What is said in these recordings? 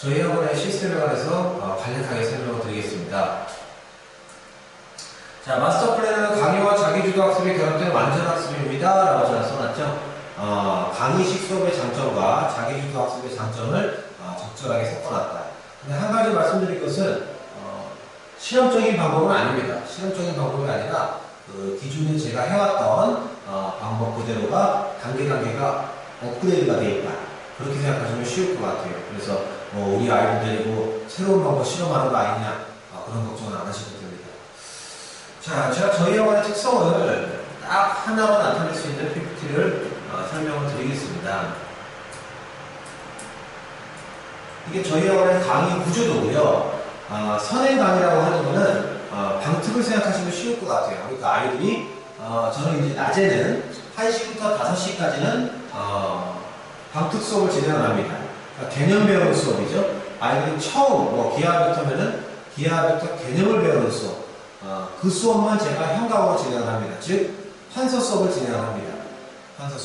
저희 학원의 시스템에 관해서 간략하게 설명을 드리겠습니다. 자, 마스터 플랜은 강의와 자기주도 학습이 결합된 완전 학습입니다. 라고 제가 써놨죠. 강의식 수업의 장점과 자기주도 학습의 장점을 적절하게 섞어놨다. 근데 한 가지 말씀드릴 것은 실험적인 방법은 아닙니다. 실험적인 방법이 아니라 기존에 제가 해왔던 방법 그대로가 단계가 업그레이드가 되어 있다. 그렇게 생각하시면 쉬울 것 같아요. 그래서 우리 아이들 데리고 새로운 방법 실험하는 거 아니냐, 그런 걱정은 안 하셔도 됩니다. 자, 제가 저희 학원의 특성을 딱 하나로 나타낼 수 있는 PPT를 설명을 드리겠습니다. 이게 저희 학원의 강의 구조도고요. 선행 강의라고 하는 거는 방특을 생각하시면 쉬울 것 같아요. 그러니까 아이들이 저는 이제 낮에는 1시부터 5시까지는 방특 수업을 진행을 합니다. 그러니까 개념 배우는 수업이죠. 아이들이 처음 기하벡터면은 기하벡터 개념을 배우는 수업. 그 수업만 제가 현강으로 진행을 합니다. 즉 판서 수업을 진행을 합니다. 판서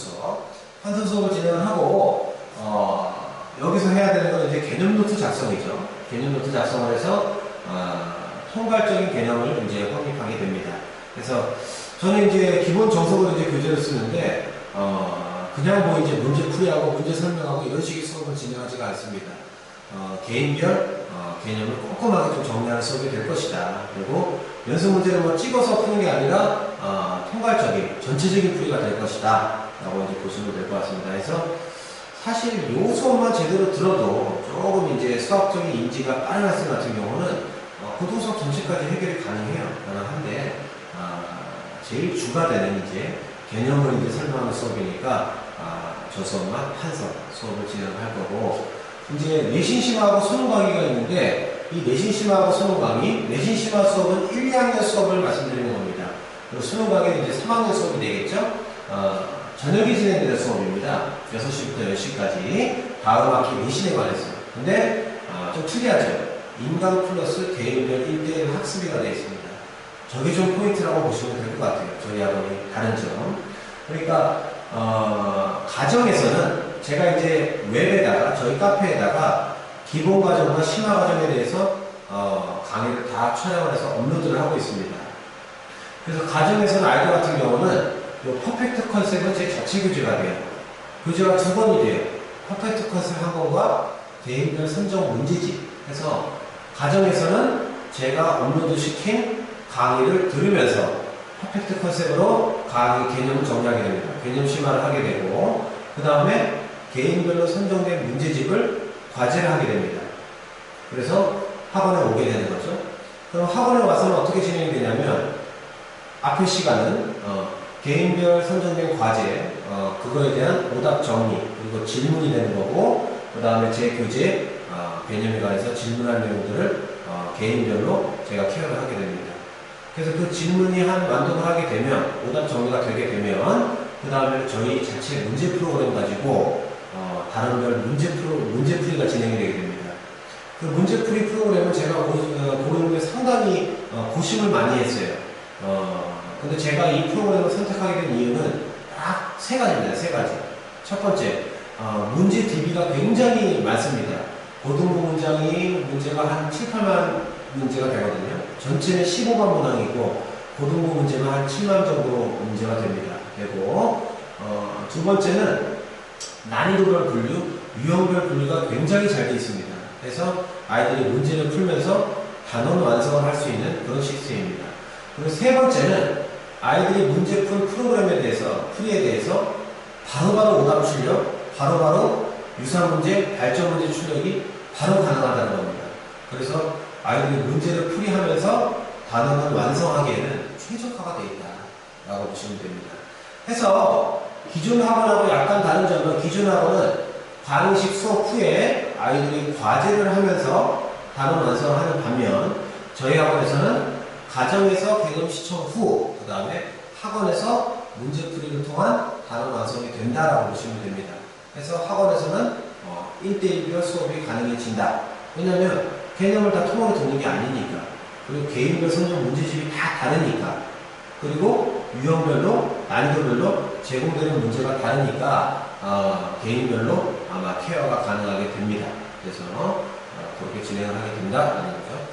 수업을 진행을 하고 여기서 해야 되는 건 이제 개념 노트 작성이죠. 개념 노트 작성을 해서 통괄적인 개념을 이제 확립하게 됩니다. 그래서 저는 이제 기본 정석으로 이제 교재를 쓰는데 그냥 이제 문제 풀이하고 문제 설명하고 이런 식의 수업을 진행하지가 않습니다. 개인별 개념을 꼼꼼하게 좀 정리하는 수업이 될 것이다. 그리고 연습 문제를 찍어서 푸는 게 아니라 통괄적인 전체적인 풀이가 될 것이다. 라고 이제 보시면 될 것 같습니다. 그래서 사실 요 수업만 제대로 들어도 조금 이제 수학적인 인지가 빠른 학생 같은 경우는 고등수업 전체까지 해결이 가능한데 제일 주가 되는 이제 개념을 이제 설명하는 수업이니까 저 수업만 판서 수업을 진행할 거고, 이제 내신심화하고 수능 강의가 있는데 이 내신심화하고 수능 강의, 내신심화 수업은 1, 2학년 수업을 말씀드리는 겁니다. 그리고 수능 강의는 이제 3학년 수업이 되겠죠. 저녁에 진행되는 수업입니다. 6시부터 10시까지 다음 학기 내신에 관해서. 근데 좀 특이하죠. 인강 플러스 개인별 1대1 학습이가 되어 있습니다. 저게 좀 포인트라고 보시면 될 것 같아요. 저희 학원의 다른 점. 그러니까 가정에서는 제가 이제 웹에다가 저희 카페에다가 기본 과정과 심화 과정에 대해서 강의를 다 촬영을 해서 업로드를 하고 있습니다. 그래서 가정에서는 아이들 같은 경우는 퍼펙트 컨셉은 제 자체 교재가 돼요. 교재가 2권이 돼요. 퍼펙트 컨셉 한 권과 개인별 선정 문제집 해서 가정에서는 제가 업로드 시킨 강의를 들으면서 퍼펙트 컨셉으로 강의 개념을 정리하게 됩니다. 개념 심화를 하게 되고, 그 다음에 개인별로 선정된 문제집을 과제를 하게 됩니다. 그래서 학원에 오게 되는 거죠. 그럼 학원에 와서는 어떻게 진행이 되냐면, 앞에 시간은 개인별 선정된 과제, 그거에 대한 오답 정리, 그리고 질문이 되는 거고, 그 다음에 제 교재 개념에 관해서 질문할 내용들을 개인별로 제가 케어를 하게 됩니다. 그래서 그 질문이 완독을 하게 되면, 오답 정리가 되게 되면, 그 다음에 저희 자체 문제 프로그램 가지고 다른 별 문제풀이가 진행이 되게 됩니다. 그 문제풀이 프로그램은 제가 고르는 게 상당히 고심을 많이 했어요. 근데 제가 이 프로그램을 선택하게 된 이유는 딱 3가지입니다. 3가지. 첫 번째, 문제 DB가 굉장히 많습니다. 고등부 문장이 문제가 한 7, 8만 문제가 되거든요. 전체는 15만 문항이고 고등부 문제가 한 7만 정도 문제가 됩니다. 되고 두 번째는 난이도별 분류, 유형별 분류가 굉장히 잘 되어 있습니다. 그래서 아이들이 문제를 풀면서 단원 완성을 할 수 있는 그런 시스템입니다. 그리고 세 번째는 아이들이 문제 풀 프로그램에 대해서, 풀이에 대해서 바로바로 오답 출력, 바로바로 유사 문제, 발전 문제 출력이 바로 가능하다는 겁니다. 그래서 아이들이 문제를 풀이하면서 단원을 완성하기에는 최적화가 되어 있다라고 보시면 됩니다. 해서 기존 학원하고 약간 다른 점은, 기존 학원은 강의식 수업 후에 아이들이 과제를 하면서 단원 완성을 하는 반면, 저희 학원에서는 가정에서 개념 시청 후, 그 다음에 학원에서 문제풀이를 통한 단원 완성이 된다라고 보시면 됩니다. 그래서 학원에서는 1대1별 수업이 가능해진다. 왜냐하면 개념을 다 통으로 듣는 게 아니니까. 그리고 개인별 선정 문제집이 다 다르니까. 그리고 유형별로, 난이도별로 제공되는 문제가 다르니까 개인별로 아마 케어가 가능하게 됩니다. 그래서 그렇게 진행을 하게 된다라는 거죠.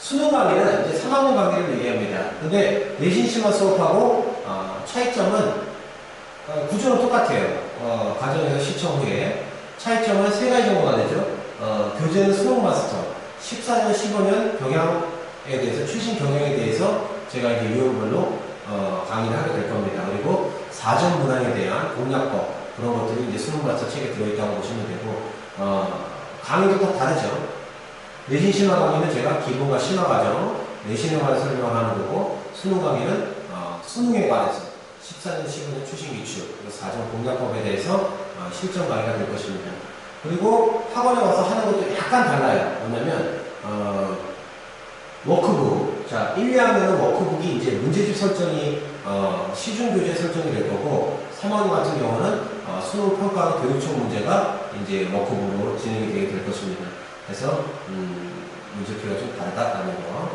수능 강의는 이제 3학년 강의를 얘기합니다. 근데 내신 심화 수업하고 차이점은 구조는 똑같아요. 과정에서 시청 후에 차이점은 세 가지 정도가 되죠. 교재는 수능 마스터, 14년, 15년 경영에 대해서 최신 경영에 대해서 제가 이제 유형별로 강의를 하게 될 겁니다. 그리고 사전 문항에 대한 공략법 그런 것들이 이제 수능 마스터 책에 들어있다고 보시면 되고 강의도 다 다르죠. 내신 심화 강의는 제가 기본과 심화 과정, 내신에 관해서 설명하는 거고 수능 강의는 수능에 관해서 14년, 15년 최신 기출, 그리고 사전 공략법에 대해서 실전 강의가 될 것입니다. 그리고 학원에 와서 하는 것도 약간 달라요. 뭐냐면 워크북, 자 1, 2학년은 워크북이 이제 문제집 설정이 시중교재 설정이 될 거고 3학년 같은 경우는 수능 평가 교육청 문제가 이제 워크북으로 진행이 되게 될 것입니다. 그래서 문제풀이가 좀 다르다라는 거.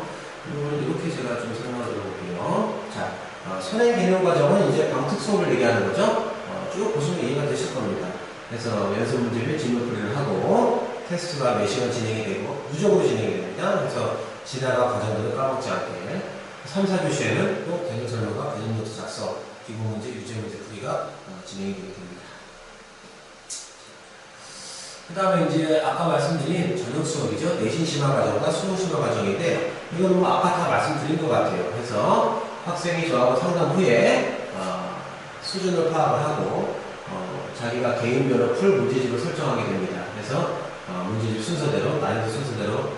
이렇게 제가 좀 설명을 드려볼게요. 자, 선행 개념 과정은 이제 방특 수업을 얘기하는 거죠. 쭉 보시면 이해가 되실 겁니다. 그래서 연습 문제를 진로풀이를 하고 테스트가 몇 시간 진행이 되고 누적으로 진행이 됩니다. 그래서 지나가 과정들을 까먹지 않게 3, 4교시에는 또 개념 설명과 개념 노트 작성, 기본 문제, 유제 문제 풀이가 진행이 되게 됩니다. 그 다음에 이제 아까 말씀드린 저녁 수업이죠. 내신 심화 과정과 수능 심화 과정인데 이거는 뭐 아까 다 말씀드린 것 같아요. 그래서 학생이 저하고 상담 후에 수준을 파악을 하고 자기가 개인별로 풀 문제집을 설정하게 됩니다. 그래서 문제집 순서대로, 난이도 순서대로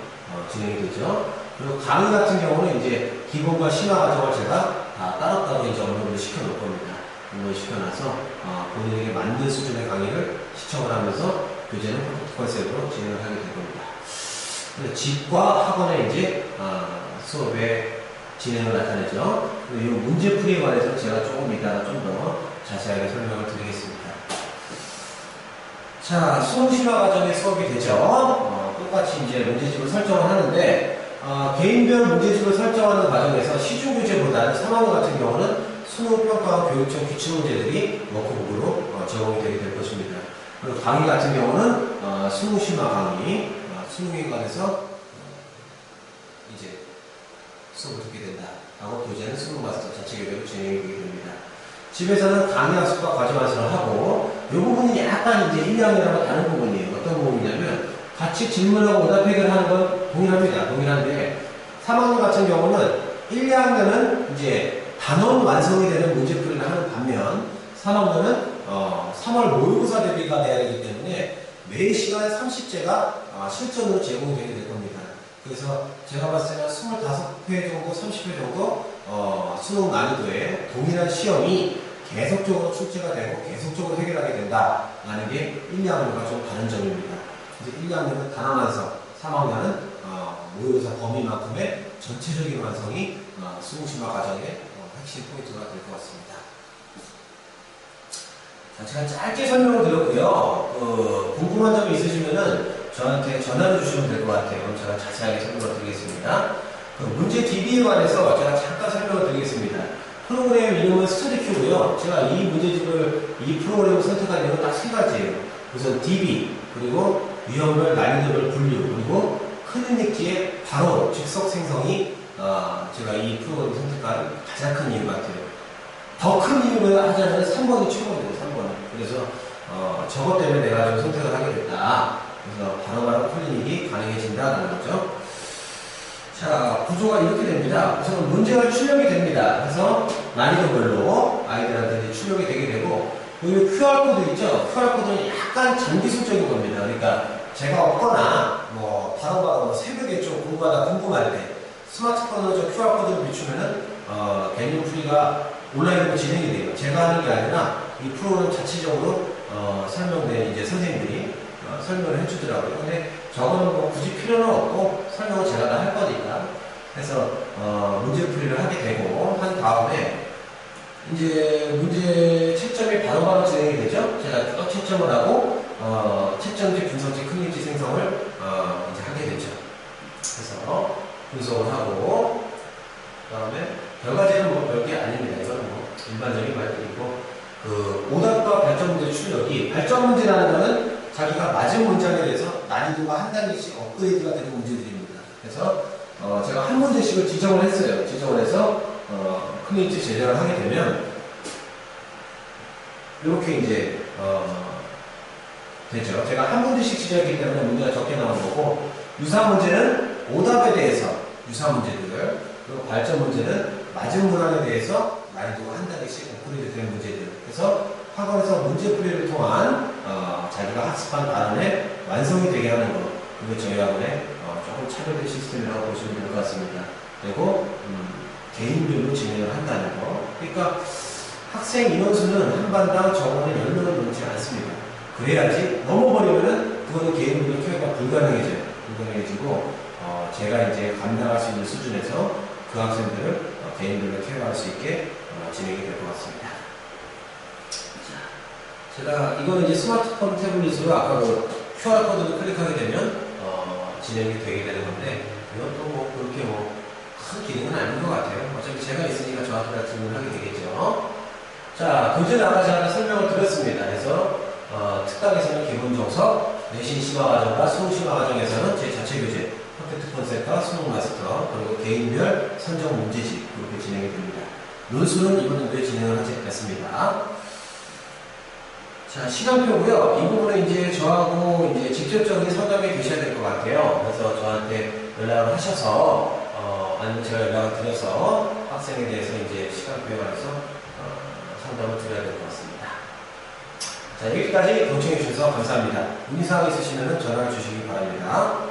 진행이 되죠. 그리고 강의 같은 경우는 이제 기본과 심화 과정을 제가 다 따로따로 이제 업로드를 시켜놓을 겁니다. 업로드 시켜놔서 본인에게 맞는 수준의 강의를 시청을 하면서 교재는 컨셉으로 진행을 하게 될 겁니다. 집과 학원의 이제 수업의 진행을 나타내죠. 이 문제풀이에 관해서 제가 조금 이따가 좀 더 자세하게 설명을 드리겠습니다. 자, 수능 심화 과정의 수업이 되죠. 똑같이 이제 문제집을 설정을 하는데 개인별 문제집을 설정하는 과정에서 시중교재보다는 3학년 같은 경우는 수능평가 교육청 기출문제들이 워크북으로 제공이 되게 될 것입니다. 그리고 강의 같은 경우는 수능 심화 강의, 수능에 관해서 이제 수업을 듣게 된다. 하고 교재는 수능 마스터 자체 교재로 진행이 되게 됩니다. 집에서는 강의 학습과 과정 완수를 하고 이 부분이 약간 이제 1, 2학년하고 다른 부분이에요. 어떤 부분이냐면 같이 질문하고 오답 해결하는 건 동일합니다. 동일한데 3학년 같은 경우는 1, 2학년은 이제 단원 완성이 되는 문제풀이를 하는 반면 3학년은 3월 모의고사 대비가 돼야 되기 때문에 매 시간 30제가 실전으로 제공이 되게 될 겁니다. 그래서 제가 봤을 때는 25회 정도, 30회 정도 수능 난이도에 동일한 시험이 계속적으로 출제가 되고 계속적으로 해결하게 된다라는 게 1, 2학년과 좀 다른 점입니다. 이제 1, 2학년은 단원 완성, 3학년은 모의고사 범위만큼의 전체적인 완성이 수능 심화 과정의 핵심 포인트가 될 것 같습니다. 자, 제가 짧게 설명을 드렸고요. 궁금한 점이 있으시면은 저한테 전화를 주시면 될 것 같아요. 그럼 제가 자세하게 설명을 드리겠습니다. 문제 DB에 관해서 제가 잠깐 설명을 드리겠습니다. 프로그램 이름은 스터디큐고요. 제가 이 문제집을, 이 프로그램을 선택한 이유는 딱 세 가지예요. 우선 DB, 그리고 유형별 난이도별 분류, 그리고 큰 인력지의 바로 즉석 생성이 제가 이 프로그램을 선택한 가장 큰 이유 같아요. 더 큰 이유를 하자면 3번이 최고입니다. 3번은. 그래서 저것 때문에 내가 좀 선택을 하게 됐다. 그래서 바로바로 클리닉이 가능해진다는 거죠. 자, 구조가 이렇게 됩니다. 우선 문제가 출력이 됩니다. 그래서 난이도별로 아이들한테 출력이 되게 되고, 여기 QR코드 있죠? QR코드는 약간 장기술적인 겁니다. 그러니까 제가 없거나 바로바로 새벽에 좀 공부하다 궁금할 때 스마트폰으로 저 QR코드를 비추면은 개념 풀이가 온라인으로 진행이 돼요. 제가 하는 게 아니라 이 프로그램 자체적으로 설명된 이제 선생님들이 설명을 해주더라고요. 근데 저거는 굳이 필요는 없고 설명은 제가 다 할 거니까. 그래서 문제풀이를 하게 되고 한 다음에 이제 문제 채점이 바로바로 진행이 되죠. 제가 또 채점을 하고 채점지, 분석지, 큰일지 생성을 이제 하게 되죠. 그래서 분석을 하고 그다음에 결과지는 별게 아닙니다. 이거는 일반적인 말들이고 오답과 발전 문제 출력이 발전 문제라는 거는 자기가 맞은 문장에 대해서 난이도가 한 단계씩 업그레이드가 되는 문제들입니다. 그래서 제가 한 문제씩을 지정을 했어요. 지정을 해서 클린트 제작을 하게 되면 이렇게 이제 되죠. 제가 한 문제씩 지정했기 때문에 문제가 적게 나오는 거고, 유사 문제는 오답에 대해서 유사 문제들, 그리고 발전 문제는 맞은 문항에 대해서 난이도가 한 단계씩 업그레이드 되는 문제들. 그래서 학원에서 문제풀이를 통한 자기가 학습한 단원의 완성이 되게 하는 것, 그게 저희 학원의 조금 차별된 시스템이라고 보시면 될 것 같습니다. 그리고 개인별로 진행을 한다는 거. 그러니까 학생 인원수는 한 반당 적어는 10명을 넘지 않습니다. 그래야지 넘어버리면은 그거는 개인별로 케어가 불가능해지고 제가 이제 감당할 수 있는 수준에서 그 학생들을 개인별로 케어할 수 있게 진행이 될 것 같습니다. 자, 제가 이거는 이제 스마트폰 태블릿으로 아까 그 QR 코드를 클릭하게 되면 진행이 되게 되는 건데, 이것도 뭐 그렇게 큰 기능은 아닌 것 같아요. 어차피 제가 있으니까 저한테 다 질문하게 되겠죠. 자, 교재는 아까 제가 설명을 드렸습니다. 그래서 특강에서는 기본 정석, 내신 심화 과정과 수능 심화 과정에서는 제 자체 교재, 퍼펙트 컨셉과 수능 마스터, 그리고 개인별 선정 문제집 그렇게 진행이 됩니다. 논술은 이번 연도에 진행을 하지 않습니다. 자, 시간표고요. 이 부분은 이제 저하고 이제 직접적인 상담이 되셔야 될 것 같아요. 그래서 저한테 연락을 하셔서 아니면 제가 연락을 드려서 학생에 대해서 이제 시간표에 관해서 상담을 드려야 될 것 같습니다. 자, 여기까지 경청해 주셔서 감사합니다. 문의사항 있으시면 전화를 주시기 바랍니다.